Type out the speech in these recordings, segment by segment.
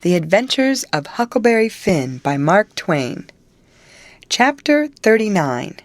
The Adventures of Huckleberry Finn by Mark Twain. Chapter 39.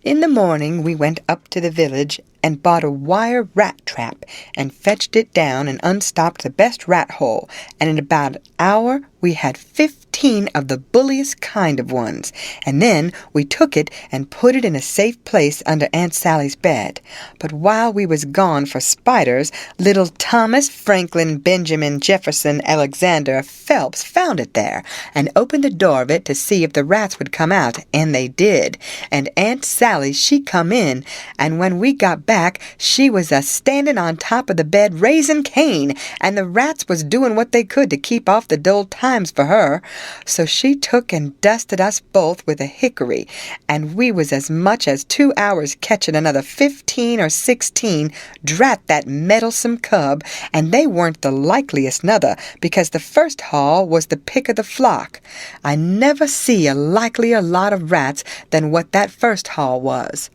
In the morning we went up to the village and bought a wire rat trap and fetched it down and unstopped the best rat hole, and in about an hour we had 15 of the bulliest kind of ones, and then we took it and put it in a safe place under Aunt Sally's bed. But while we was gone for spiders, little Thomas Franklin Benjamin Jefferson Alexander Phelps found it there, and opened the door of it to see if the rats would come out, and they did, and Aunt Sally she come in, and when we got back she was a-standing on top of the bed raising Cain, and the rats was doing what they could to keep off the dull times for her. So she took and dusted us both with a hickory, and we was as much as 2 hours catching another 15 or 16, drat that meddlesome cub, and they weren't the likeliest nother, because the first haul was the pick of the flock. I never see a likelier lot of rats than what that first haul was.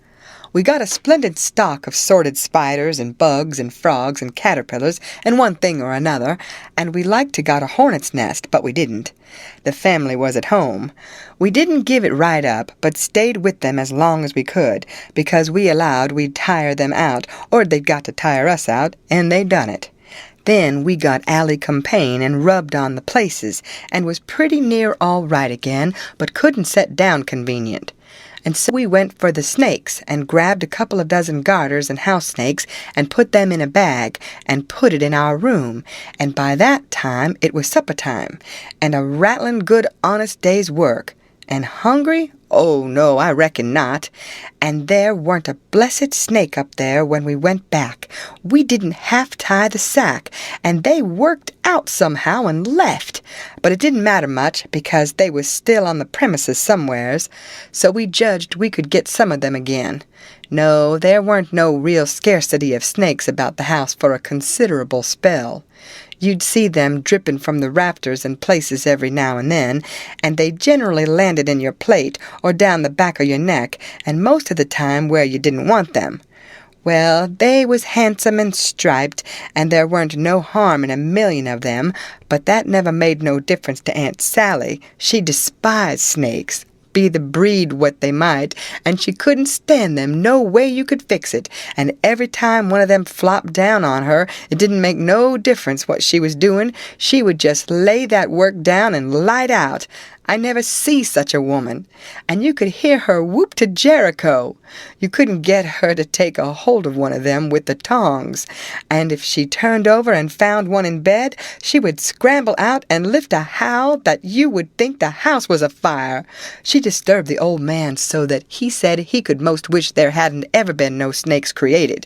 We got a splendid stock of sorted spiders and bugs and frogs and caterpillars and one thing or another, and we liked to got a hornet's nest, but we didn't. The family was at home. We didn't give it right up, but stayed with them as long as we could, because we allowed we'd tire them out, or they'd got to tire us out, and they done it. Then we got Alicampigne and rubbed on the places, and was pretty near all right again, but couldn't set down convenient. And so we went for the snakes and grabbed a couple of dozen garters and house snakes and put them in a bag and put it in our room, and by that time it was supper time, and a rattling good honest day's work. And hungry? Oh, no, I reckon not. And there weren't a blessed snake up there when we went back. We didn't half tie the sack, and they worked out somehow and left. But it didn't matter much, because they was still on the premises somewheres, so we judged we could get some of them again. No, there weren't no real scarcity of snakes about the house for a considerable spell. You'd see them dripping from the rafters and places every now and then, and they generally landed in your plate or down the back of your neck, and most of the time where you didn't want them. Well, they was handsome and striped, and there weren't no harm in a million of them, but that never made no difference to Aunt Sally. She despised snakes, be the breed what they might, and she couldn't stand them no way you could fix it, and every time one of them flopped down on her, it didn't make no difference what she was doing, she would just lay that work down and light out. I never see such a woman, and you could hear her whoop to Jericho. You couldn't get her to take a hold of one of them with the tongs, and if she turned over and found one in bed, she would scramble out and lift a howl that you would think the house was afire. She disturbed the old man so that he said he could most wish there hadn't ever been no snakes created.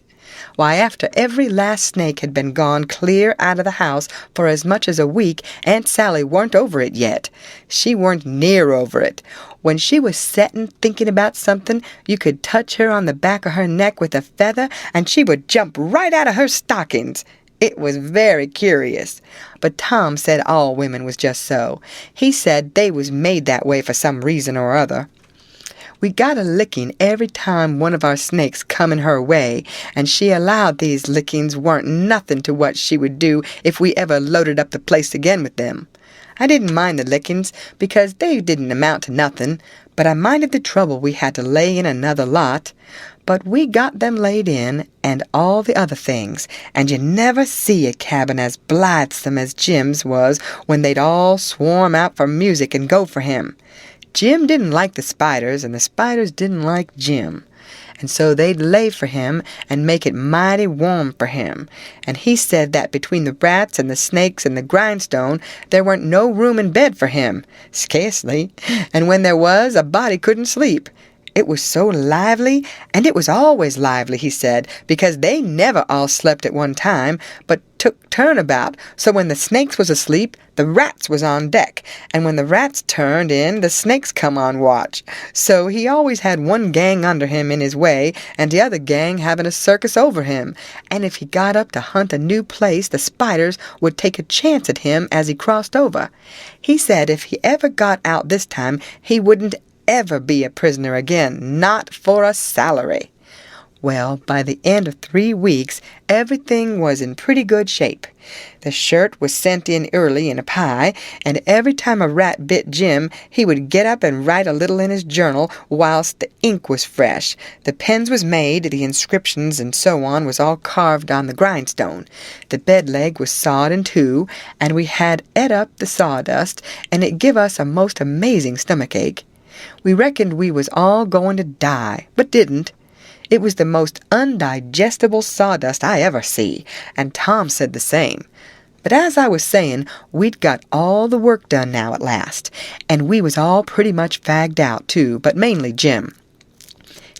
Why, after every last snake had been gone clear out of the house for as much as a week, Aunt Sally weren't over it yet. She weren't near over it. When she was settin' thinking about something, you could touch her on the back of her neck with a feather, and she would jump right out of her stockings. It was very curious. But Tom said all women was just so. He said they was made that way for some reason or other. We got a licking every time one of our snakes come in her way, and she allowed these lickings weren't nothing to what she would do if we ever loaded up the place again with them. I didn't mind the lickings, because they didn't amount to nothing, but I minded the trouble we had to lay in another lot. But we got them laid in, and all the other things, and you never see a cabin as blithesome as Jim's was when they'd all swarm out for music and go for him. Jim didn't like the spiders, and the spiders didn't like Jim. And so they'd lay for him and make it mighty warm for him. And he said that between the rats and the snakes and the grindstone, there weren't no room in bed for him. Scarcely. And when there was, a body couldn't sleep. It was so lively, and it was always lively, he said, because they never all slept at one time, but took turnabout, so when the snakes was asleep, the rats was on deck, and when the rats turned in, the snakes come on watch. So he always had one gang under him in his way, and the other gang having a circus over him, and if he got up to hunt a new place, the spiders would take a chance at him as he crossed over. He said if he ever got out this time, he wouldn't ever be a prisoner again, not for a salary. Well, by the end of 3 weeks, everything was in pretty good shape. The shirt was sent in early in a pie, and every time a rat bit Jim, he would get up and write a little in his journal whilst the ink was fresh. The pens was made, the inscriptions and so on was all carved on the grindstone. The bed leg was sawed in two, and we had et up the sawdust, and it give us a most amazing stomachache. We reckoned we was all going to die, but didn't. It was the most undigestible sawdust I ever see, and Tom said the same. But as I was saying, we'd got all the work done now at last, and we was all pretty much fagged out too, but mainly Jim.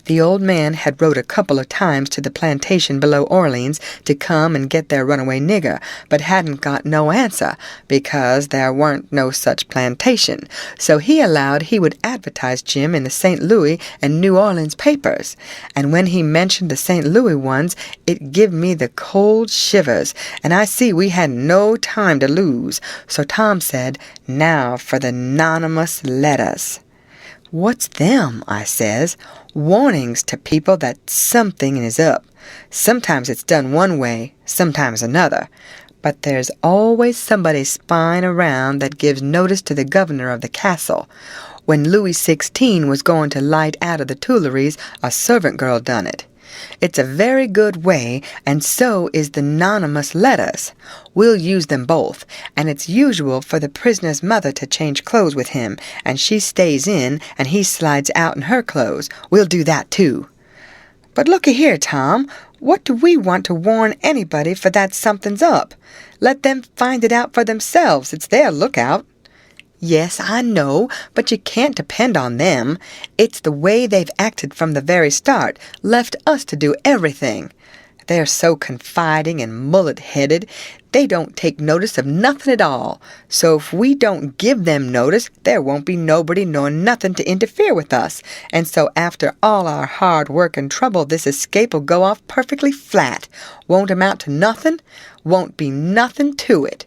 The old man had wrote a couple of times to the plantation below Orleans to come and get their runaway nigger, but hadn't got no answer, because there weren't no such plantation, so he allowed he would advertise Jim in the St. Louis and New Orleans papers, and when he mentioned the St. Louis ones, it give me the cold shivers, and I see we had no time to lose, so Tom said, "Now for the anonymous letters." "What's them?" I says. "Warnings to people that something is up. Sometimes it's done one way, sometimes another. But there's always somebody spying around that gives notice to the governor of the castle. When Louis XVI was going to light out of the Tuileries, a servant girl done it. It's a very good way, and so is the anonymous letters. We'll use them both, and it's usual for the prisoner's mother to change clothes with him, and she stays in, and he slides out in her clothes. We'll do that too." "But looky here, Tom, what do we want to warn anybody for that something's up? Let them find it out for themselves. It's their lookout." "Yes, I know, but you can't depend on them. It's the way they've acted from the very start, left us to do everything. They're so confiding and mullet-headed, they don't take notice of nothing at all. So if we don't give them notice, there won't be nobody nor nothing to interfere with us. And so after all our hard work and trouble, this escape'll go off perfectly flat. Won't amount to nothing, won't be nothing to it."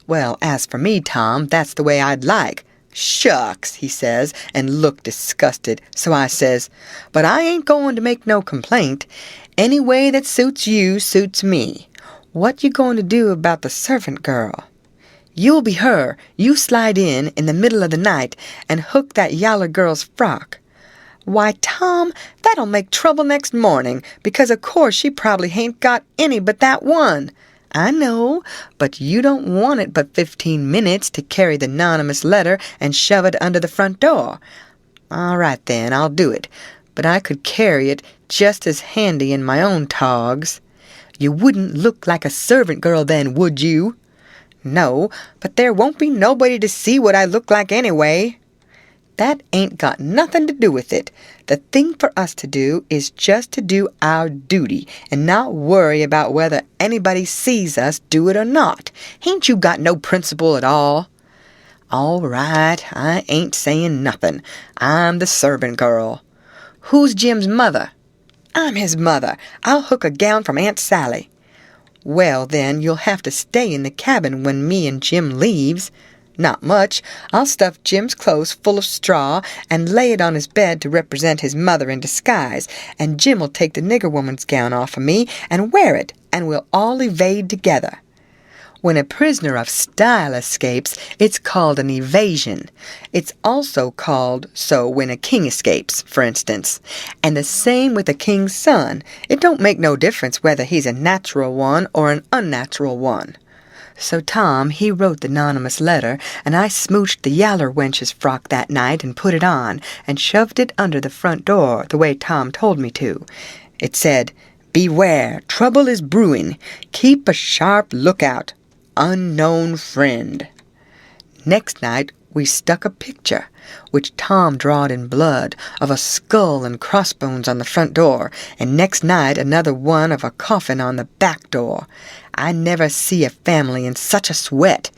"Well, as for me, Tom, that's the way I'd like." "Shucks," he says, and looked disgusted. So I says, "But I ain't going to make no complaint. Any way that suits you suits me. What you going to do about the servant girl?" "You'll be her. You slide in the middle of the night, and hook that yaller girl's frock." "Why, Tom, that'll make trouble next morning, because of course she probably hain't got any but that one." "I know, but you don't want it but 15 minutes to carry the anonymous letter and shove it under the front door." "All right, then, I'll do it, but I could carry it just as handy in my own togs." "You wouldn't look like a servant girl then, would you?" "No, but there won't be nobody to see what I look like anyway." "That ain't got nothing to do with it. The thing for us to do is just to do our duty and not worry about whether anybody sees us do it or not. Hain't you got no principle at all?" "All right, I ain't saying nothing. I'm the servant girl." "Who's Jim's mother?" "I'm his mother. I'll hook a gown from Aunt Sally." "Well, then, you'll have to stay in the cabin when me and Jim leaves." "Not much. I'll stuff Jim's clothes full of straw and lay it on his bed to represent his mother in disguise, and Jim will take the nigger woman's gown off of me and wear it, and we'll all evade together." When a prisoner of style escapes, it's called an evasion. It's also called so when a king escapes, for instance. And the same with a king's son. It don't make no difference whether he's a natural one or an unnatural one. So Tom, he wrote the anonymous letter, and I smooched the yaller wench's frock that night and put it on, and shoved it under the front door, the way Tom told me to. It said, "Beware, trouble is brewing. Keep a sharp lookout. Unknown friend." Next night we stuck a picture, which Tom drawed in blood, of a skull and crossbones on the front door, and next night another one of a coffin on the back door. I never see a family in such a sweat.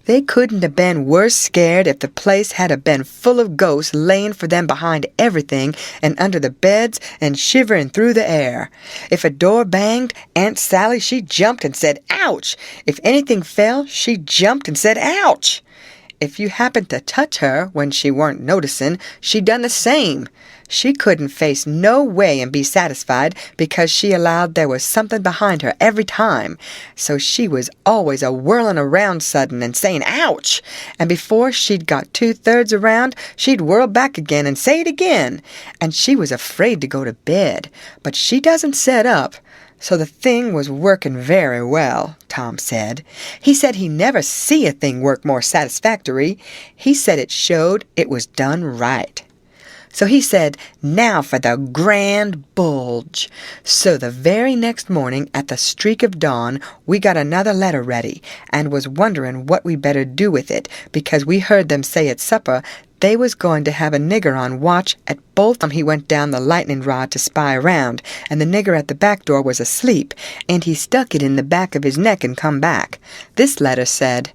They couldn't have been worse scared if the place had a been full of ghosts laying for them behind everything and under the beds and shivering through the air. If a door banged, Aunt Sally, she jumped and said, "Ouch!" If anything fell, she jumped and said, "Ouch!" If you happened to touch her when she weren't noticin', she done the same. She couldn't face no way and be satisfied because she allowed there was something behind her every time. So she was always a-whirlin' around sudden and sayin' ouch, and before she'd got 2/3 around, she'd whirl back again and say it again. And she was afraid to go to bed, but she doesn't set up. So the thing was working very well, Tom said. He said he never see a thing work more satisfactory. He said it showed it was done right. So he said, now for the grand bulge. So the very next morning at the streak of dawn, we got another letter ready and was wondering what we better do with it because we heard them say at supper they was going to have a nigger on watch at both time he went down the lightning rod to spy around, and the nigger at the back door was asleep, and he stuck it in the back of his neck and come back. This letter said,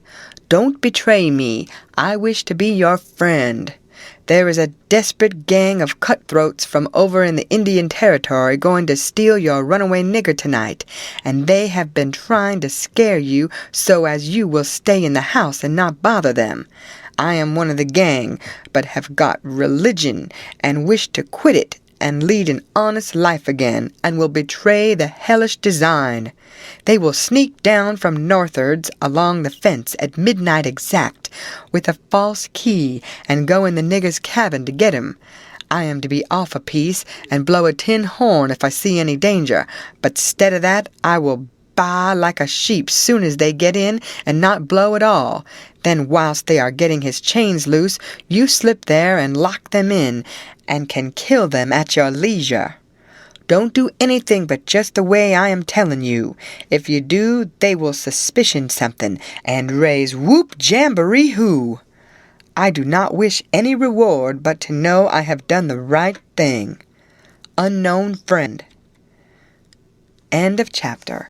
"Don't betray me. I wish to be your friend. There is a desperate gang of cutthroats from over in the Indian Territory going to steal your runaway nigger tonight, and they have been trying to scare you so as you will stay in the house and not bother them. I am one of the gang, but have got religion and wish to quit it and lead an honest life again, and will betray the hellish design. They will sneak down from northards along the fence at midnight exact, with a false key, and go in the nigger's cabin to get him. I am to be off a piece and blow a tin horn if I see any danger, but 'stead of that I will baa like a sheep soon as they get in and not blow at all. Then whilst they are getting his chains loose, you slip there and lock them in, and can kill them at your leisure. Don't do anything but just the way I am telling you. If you do, they will suspicion something, and raise whoop jamboree hoo. I do not wish any reward but to know I have done the right thing. Unknown friend." End of chapter.